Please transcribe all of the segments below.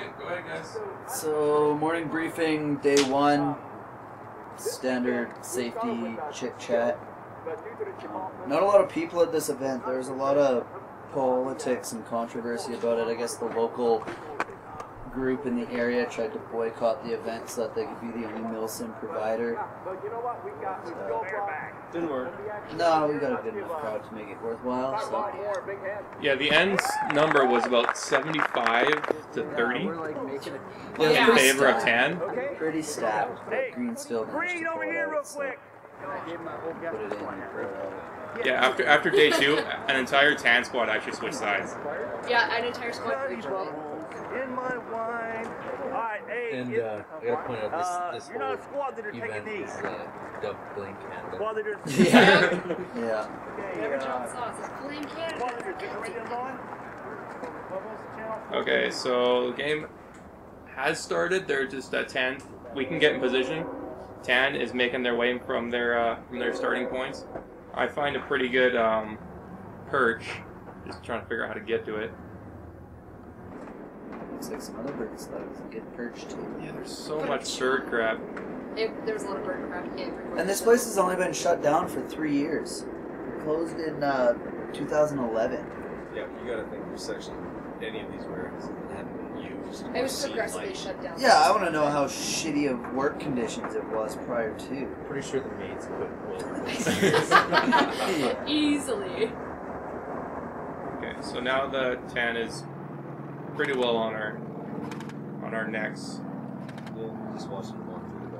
Okay, go ahead, guys. So, morning briefing, day one, standard safety chit-chat. Not a lot of people at this event. There's a lot of politics and controversy about it. I guess the local group in the area tried to boycott the event so that they could be the only milsim provider. Didn't work. No, we got a good enough crowd to make it worthwhile. So. Yeah, the end number was about 75 to 30 Yeah, in favor of tan. Pretty stacked, but Green still managed to pull it out, so put it in for, Yeah, after day two, an entire tan squad actually switched sides. Yeah, an entire squad. In my wine. Alright, hey. And I gotta point out this you're not a squad leader event taking these. is dubbed Blame Canada. Squad leader. Yeah. Yeah. Never John Sauce is Blame Canada. Okay, so the game has started. They're just at 10. We can get in position. Tan is making their way from their starting points. I find a pretty good perch. Just trying to figure out how to get to it. Looks like some other birds that was a good perch too. Yeah, there's so much bird crap. There's a lot of bird crap. And this place has only been shut down for 3 years. It closed in 2011. Yeah, you gotta think for section any of these areas that haven't been used. It was progressively shut down. Yeah, I want to know how shitty of work conditions it was prior to. Pretty sure the maids quit. Yeah. Easily. Okay, so now the tan is pretty well on our necks. Yeah, just watch them walk through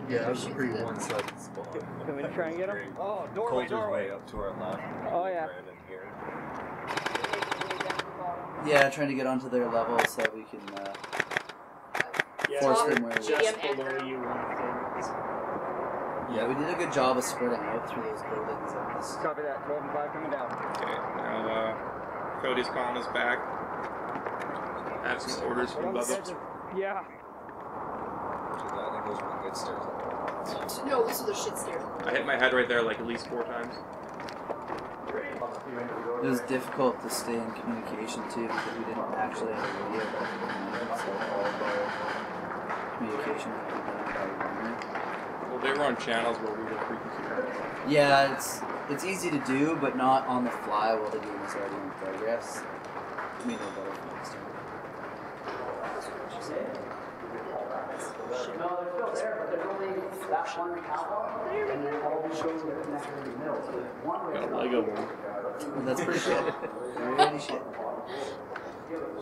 the Yeah, that was a pretty one-sided spot. Can we try and get him? Oh, Coulter's way up to our left. Oh, yeah. Brandon here. Yeah, trying to get onto their level so that we can force them where we Just below you. Yeah, we did a good job of spreading out through those buildings. Copy that. 12 and 5 coming down. Okay, now Cody's calling us back. I have some orders from Bubba. Yeah. I think those were the good stairs. No, those are the shit stairs. I hit my head right there like at least 4 times. It was difficult to stay in communication too because we didn't actually have a radio, so all of our communication was done by runner. Well, they were on channels where we were frequency. Yeah, it's easy to do, but not on the fly while the game is already in progress. We know better for next time. No, they're still there, but there's only that one catwalk, and then all the shows that connect to the middle. So there's one Got a way Lego one. That's pretty shit. Really shit.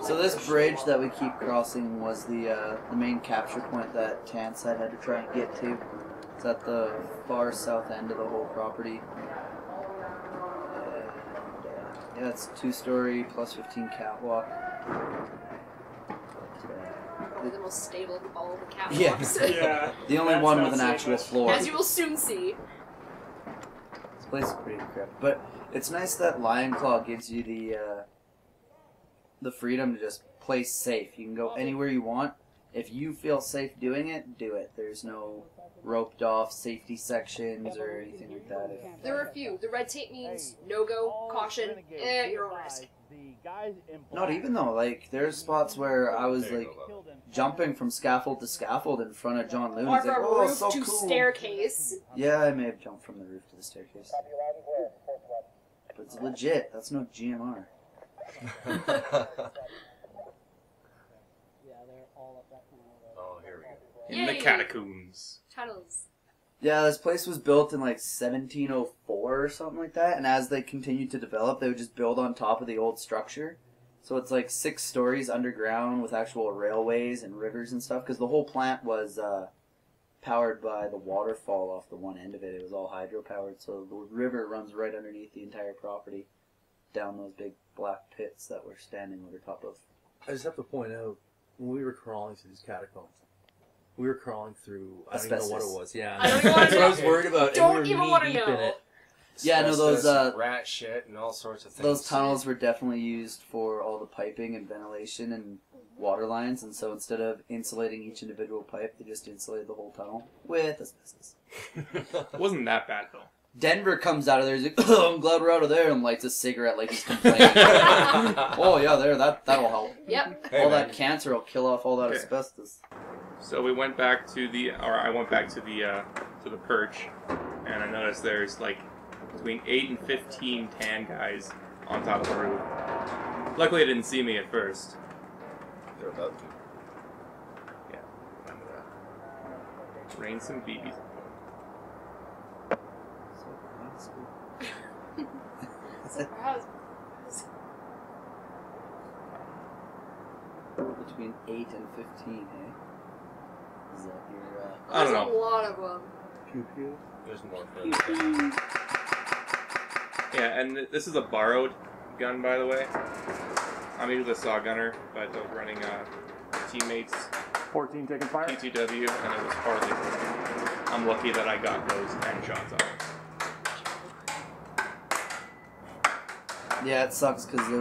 So this bridge that we keep crossing was the main capture point that Tanside had to try and get to. It's at the far south end of the whole property. And, yeah, it's 2-story plus 15 catwalk. Probably the most stable of all the Yeah. catwalks. Yeah. The only one with an actual floor. As you will soon see. This place is pretty crap, but it's nice that Lion Claw gives you the freedom to just play safe. You can go anywhere you want. If you feel safe doing it, do it. There's no roped off safety sections or anything like that. There are a few. The red tape means no go, caution, your own risk. Not even though, like, there's spots where I was like jumping from scaffold to scaffold in front of John Looney. Or He's like, from oh, roof so to cool. staircase. Yeah, I may have jumped from the roof to the staircase. But it's legit. That's no GMR. Oh, here we go. In the Yay. Catacombs. Tunnels. Yeah, this place was built in like 1704 or something like that, and as they continued to develop, they would just build on top of the old structure. So it's like 6 stories underground with actual railways and rivers and stuff, because the whole plant was powered by the waterfall off the one end of it. It was all hydro-powered, so the river runs right underneath the entire property, down those big black pits that we're standing over top of. I just have to point out, when we were crawling through these catacombs, we were crawling through, I don't even know what it was. Yeah, I don't even want that's to what I know. was worried about. Don't and we even were want to knee-deep in know. it. Yeah, no, those rat shit and all sorts of things. those tunnels were definitely used for all the piping and ventilation and water lines, and so instead of insulating each individual pipe, they just insulated the whole tunnel with asbestos. Wasn't that bad though. Denver comes out of there. He's like, oh, I'm glad we're out of there, and lights a cigarette like he's complaining. Oh yeah, that'll help. Yep. Hey, All man. that cancer will kill off all that Okay. asbestos. So we went back to I went back to the perch, and I noticed there's like between 8 and 15 tan guys on top of the roof. Luckily, they didn't see me at first. They're about to. Yeah, remember that. Rain some BBs. Surprise. Between 8 and 15, eh? Is that your, I don't There's know. a lot of them. Pew pew. There's more further. Yeah, and this is a borrowed gun, by the way. I'm usually a saw gunner, but I was running teammates 14 taking fire. PTW, and it was hardly working. I'm lucky that I got those 10 shots off. Yeah, it sucks because it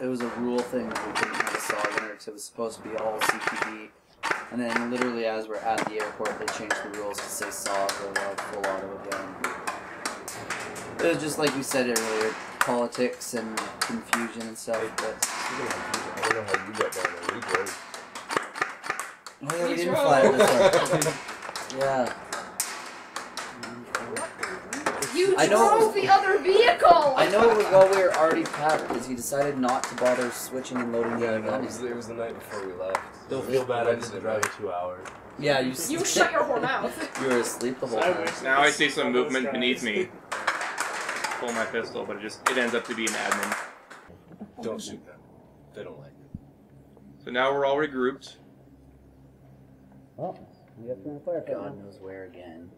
was a rule thing that we couldn't have a saw gunner because it was supposed to be all CPD. And then literally as we're at the airport, they changed the rules to say saw for a full auto again. It was just like we said earlier, politics and confusion and stuff. But I don't know how you got down there. We drove. oh yeah, we We didn't drove. fly it this one. Yeah. You I know- drove the other vehicle! I know it was while we were already packed because he decided not to bother switching and loading the Yeah, other no, gun. it was the night before we left. Don't feel bad. I just drive you 2 hours. Yeah, you You shut your whole mouth. You were asleep the whole time. Now I see some movement beneath me. Pull my pistol, but it ends up to be an admin. Don't shoot them. They don't like it. So now we're all regrouped. Oh, we got some fire. God knows where again.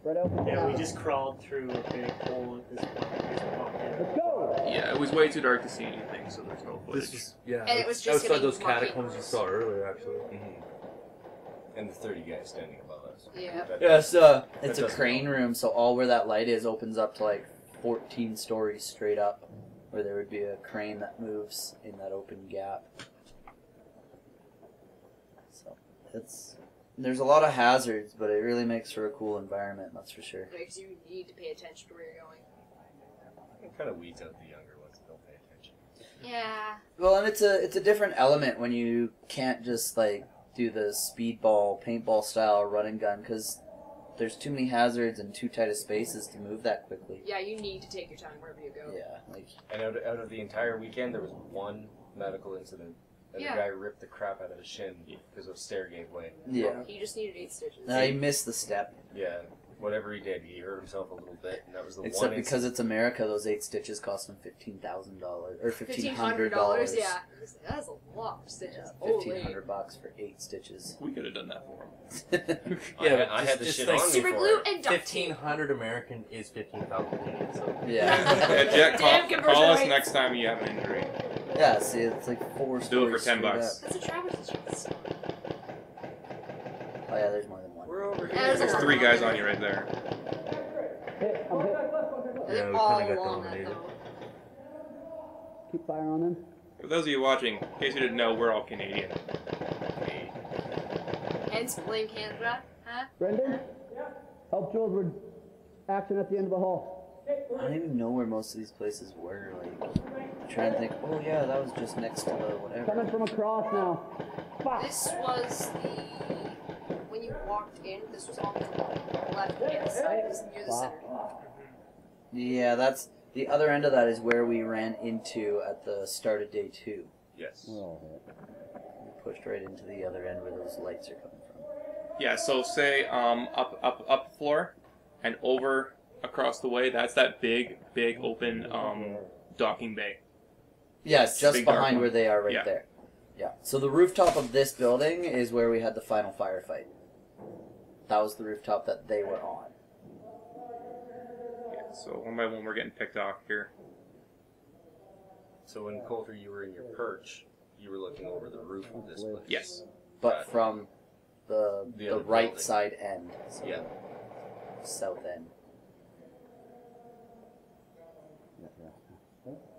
Right out. Yeah, we just crawled through a big hole at this point. Let's go! Yeah, it was way too dark to see anything, so there's no footage. This is, yeah. And it was just outside getting those murky. catacombs you saw earlier, actually. And the 30 guys standing above us. Yeah. That- Yeah, it's that a doesn't crane help. room, so all where that light is opens up to like 14 stories straight up, where there would be a crane that moves in that open gap. So there's a lot of hazards, but it really makes for a cool environment, that's for sure. Because you need to pay attention to where you're going. It kind of weeds out the younger ones that don't pay attention. Yeah. Well, and it's a different element when you can't just like do the speedball, paintball style run and gun, because there's too many hazards and too tight of spaces to move that quickly. Yeah, you need to take your time wherever you go. Yeah, like And out of the entire weekend, there was one medical incident. And Yeah. the guy ripped the crap out of his shin because of stair gave way. yeah. He just needed 8 stitches. I missed the step. Yeah, whatever he did, he hurt himself a little bit, and that was the Except one because it's America, those 8 stitches cost them $15,000 or $1,500, yeah. That's a lot of stitches. Yeah, Holy. $1,500 for 8 stitches. We could have done that for him. I had the shit like on me Super for glue it. and duct tape. 1,500 American is 15,000 Canadian, so. Yeah. Yeah, Jack, Damn conversion call us rates. next time you have an injury. Yeah, see, it's like 4 Do it stories for $10. straight That's a traverse chance. up. Oh yeah, there's more than one. We're over Yeah, there's There's a 3 lot. guys on you right there. Hit, I'm hit. They're Yeah, we all kinda got along that dominated. though. Keep fire on them. For those of you watching, in case you didn't know, we're all Canadian. Hence blame Canada, huh? Brendan? Help Jules with action at the end of the hall. I don't even know where most of these places were. Like, trying to think. Oh yeah, that was just next to the whatever. Coming from across now. Fuck. This was when you walked in, this was on the left hand side, it was near the center. Yeah, that's the other end of that is where we ran into at the start of day 2. Yes. We pushed right into the other end where those lights are coming from. Yeah, so say up the floor and over across the way, that's that big open docking bay. Yeah, Yes, just big dark behind one. where they are right Yeah. there. Yeah. So the rooftop of this building is where we had the final firefight. That was the rooftop that they were on. Yeah, so one by one we're getting picked off here. So when Coulter, you were in your perch, you were looking over the roof of this place. Yes. But from the other right building. side end. So Yeah. south end.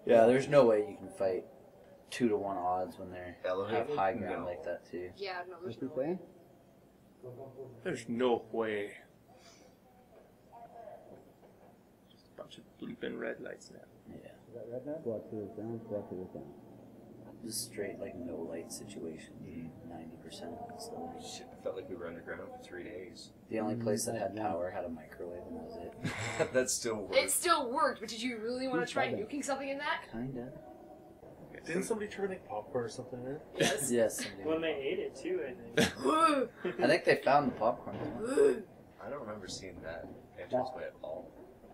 Yeah, there's no way you can fight 2-to-1 odds when they have Elevated? high ground No. like that too. Yeah, no, there's What's no he way. saying? There's no way. Bunch of bleeping red lights now. Yeah. Is that red now? Squad 2 is down, squad 2 is down. Just straight like no light situation. 90%. So Shit, I felt like we were underground for 3 days. the only place that had power had a microwave, and that was it. That still works. It still worked, but did you really want to try nuking something in that? Kinda. Didn't somebody try to make popcorn or something in it? Yes. Yes. When they ate it too, I think. I think they found the popcorn. I don't remember seeing that entranceway at all.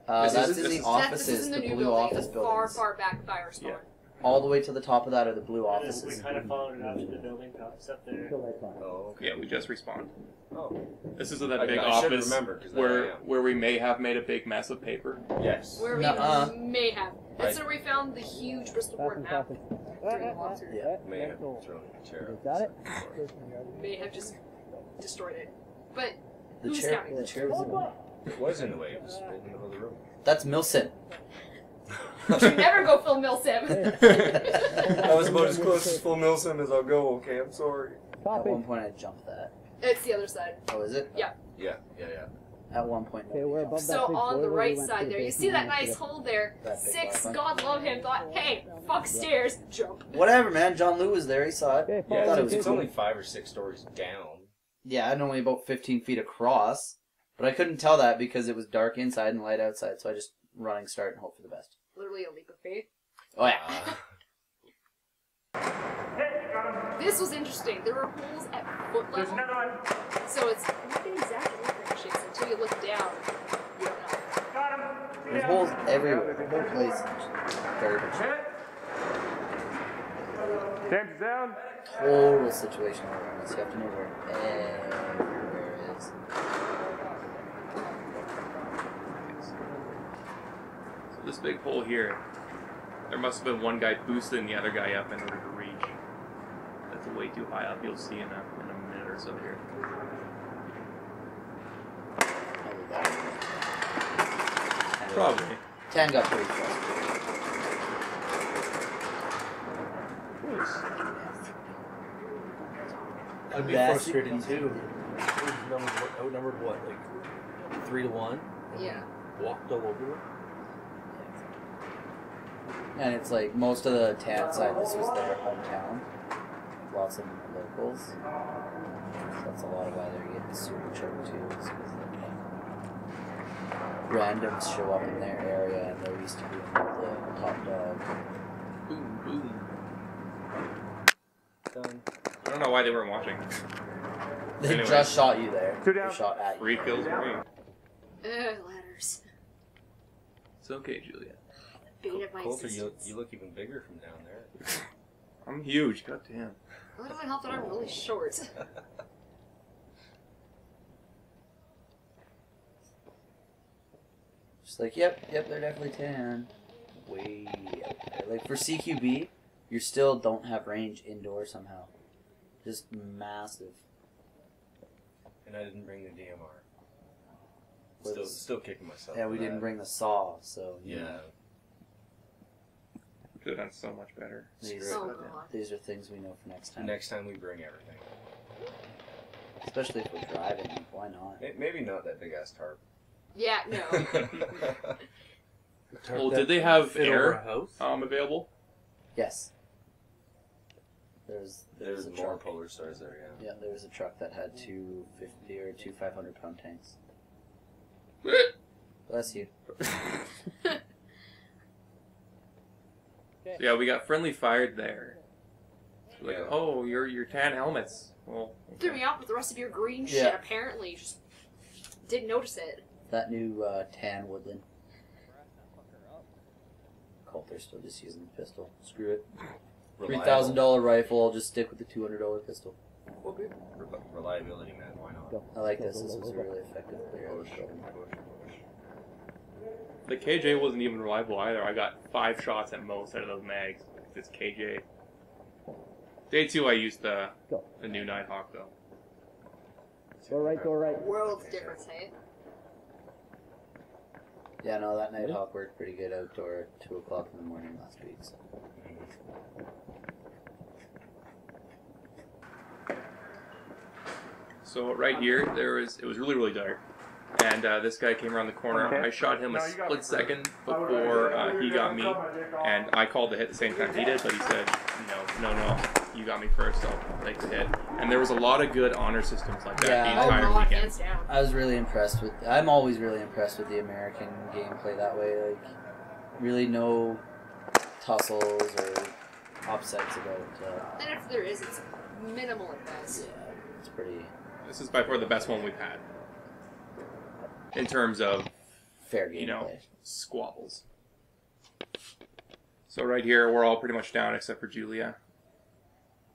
That's This is in the the This offices, is in the the new blue building, office the buildings. far back Firestorm. Yeah. All the way to the top of that are the blue And then we offices. kind of followed it up to the building tops up there. Oh, okay. Yeah, we just respawned. Oh, This is that I- big I should office remember, 'cause then I where am. we may have made a big mess of paper. yes. Where we Nuh-uh. may have. That's where we found the huge Bristol board map. During the walkthrough. Yeah. May have thrown a chair. Got it? May have just destroyed it. But The who's chair, counting? the chair was in the way. It was in the way. It was right in the middle of the room. That's Milson. You should never go full Milsim. I was about as close as full Milsim as I'll go. Okay, I'm sorry. At one point I jumped that. It's the other side. Oh, is it? Yeah. Yeah. At one point. Okay, we're above that So big on the boiler, right we went side to the there, you see that basement, nice hole there. That big Six, black God love him, thought, hey, fuck stairs, jump. Whatever, man. John Lou was there. He saw it. Okay, Yeah, thought it it's, was it's cool. only 5 or 6 stories down. Yeah, and only about 15 feet across. But I couldn't tell that because it was dark inside and light outside, so I just running start and hope for the best. Literally a leap of faith. Oh, yeah. This was interesting. There were holes at foot There's level, another one. so it's not an exact measuring shapes until you look down. You don't know. Got him. There's holes everywhere. The whole place is garbage. Sam's down. Total situational awareness. You have to know where everywhere is. So this big hole here, there must have been one guy boosting the other guy up in order to reach. That's way too high up. You'll see in a minute or so here. Probably. 10 got pretty close. I'd be That's- frustrated too. Outnumbered what, like 3 to 1? Yeah. Walked all over them. And it's like most of the tan side, this was their hometown. Lots of locals. So that's a lot of why they're getting super choked too. Is because randoms show up in their area and they're used to being the top dog. Boom, boom. Done. I don't know why they weren't watching. They Anyway. just shot you there. Two They down. shot at you. 3 kills for me. Ladders. It's okay, Julia. Bane of my Coulter, you existence. look even bigger from down there. I'm huge. God damn. Well, it doesn't help that I'm really short. Just like, yep, they're definitely tan. Way out there. Like for CQB, you still don't have range indoor somehow. Just massive. And I didn't bring the DMR. Was- Still kicking myself. Yeah, for we that. didn't bring the saw, so Yeah. Could have done so much better. These, Oh, God. these are things we know for next time. Next time we bring everything. Especially if we're driving, why not? Maybe not that big ass tarp. Yeah, no. Well, did they have Fit over air a house? available? Yes. There's There's a more truck. polar stars there, yeah. Yeah, there was a truck that had 250 or 2 500-pound tanks. Bless you. Yeah, we got friendly fired there. Like, Yeah. oh, your tan helmets. Well, Threw me off with the rest of your green Yeah. shit, apparently. Just didn't notice it. That new tan woodland. Coulter's still just using the pistol. Screw it. $3,000 rifle. I'll just stick with the $200 pistol. Reliability, man. Why not? I like this. This was a really effective clear. Push, push, push. the KJ wasn't even reliable either. I got 5 shots at most out of those mags. It's KJ. Day 2, I used the new Nighthawk though. Go right, go right. World difference, hey? Yeah, no, that Nighthawk worked pretty good outdoor at 2 o'clock in the morning last week. So. So right here, it was really dark. and this guy came around the corner. Okay. I shot him a No, you got split me second first. before he got me, and I called the hit the same time he did, but he said, no, you got me first, I'll take the hit. And there was a lot of good honor systems like that Yeah. the Oh, entire God, weekend. hands down. I was really impressed with. I'm always really impressed with the American gameplay that way. Like, really no tussles or upsets about. And if there is, it's minimal at best. Yeah, it's pretty This is by far the best one we've had. In terms of, fair gameplay. you know, squabbles. So right here, we're all pretty much down except for Julia.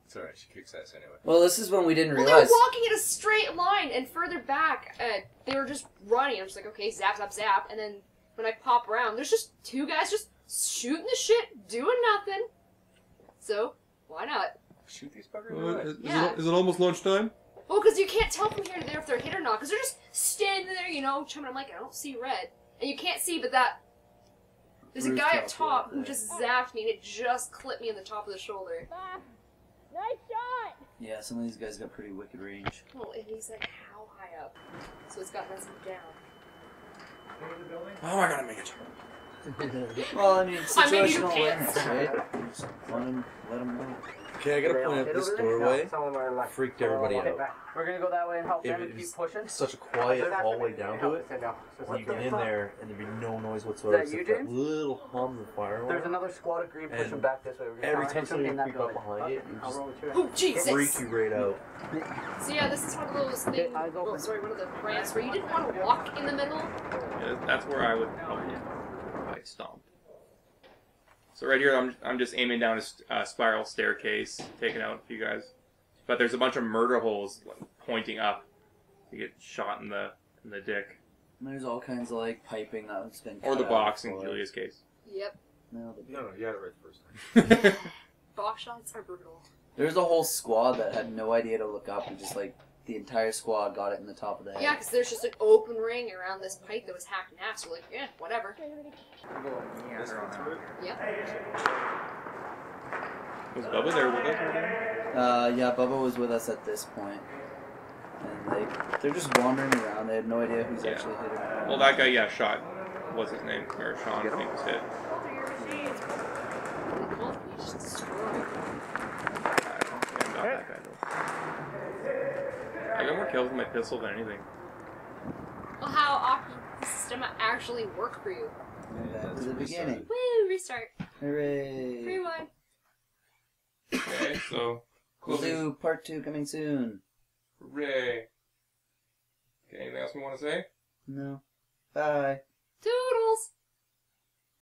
It's alright, she kicks ass anyway. Well, this is when we didn't Well, realize. they're walking in a straight line, and further back, they were just running. I'm just like, okay, zap, zap, zap. And then when I pop around, there's just two guys just shooting the shit, doing nothing. So, why not? Shoot these buggers. Yeah. Is it almost lunchtime? Well, because you can't tell from here to there if they're hit or not, because they're just standing there, you know, chumming. I'm like, I don't see red. And you can't see, but that... There's a guy up top who just zapped me, and it just clipped me in the top of the shoulder. Nice shot! Yeah, some of these guys got pretty wicked range. Oh, and he's like, how high up? So it's got nothing down. Oh, I gotta make it. Well, I mean, I mean, you situational can't. awareness, right? Just let them know. Okay, I gotta point out this doorway. Freaked everybody out. We're gonna go that way and help them It and keep was pushing. such a quiet hallway down to it. And you get in there and there'd be no noise whatsoever Is that you, except that James? little hum of fire alarm. There's another squad of green pushing And back this way. We're gonna every try time and somebody in that creep up building. behind it, Okay, you I'll just roll with you. Oh, Jesus! freak you right out. So yeah, this is one of those things, eyes open. well, sorry, one of the rants where you didn't want to walk in the middle. Yeah, that's where I would probably stomp. So right here, I'm just aiming down a spiral staircase, taking out a few guys. But there's a bunch of murder holes like, pointing up. You get shot in the dick. And there's all kinds of like piping that's been Or cut the out box in for it. Julia's case. Yep. No, No, you got it right the first time. Box shots are brutal. There's a whole squad that had no idea to look up and just like the entire squad got it in the top of the head. Yeah, because there's just an open ring around this pipe that was hacked in half, so we're like, yeah, whatever. Yep. Was Bubba there with us? Yeah, Bubba was with us at this point. And they're just wandering around. They had no idea who's Yeah. actually hit him. Well, that guy, yeah, shot. What's his name? Or Sean, I think was hit. Well, you just destroyed. I don't think I got that guy though. I got more kills with my pistol than anything. Well, how often does the system actually work for you? Back to the beginning. Woo, restart. Hooray! Rewind. Okay, so We'll do part 2 coming soon. hooray. Okay, anything else we want to say? No. Bye. Toodles.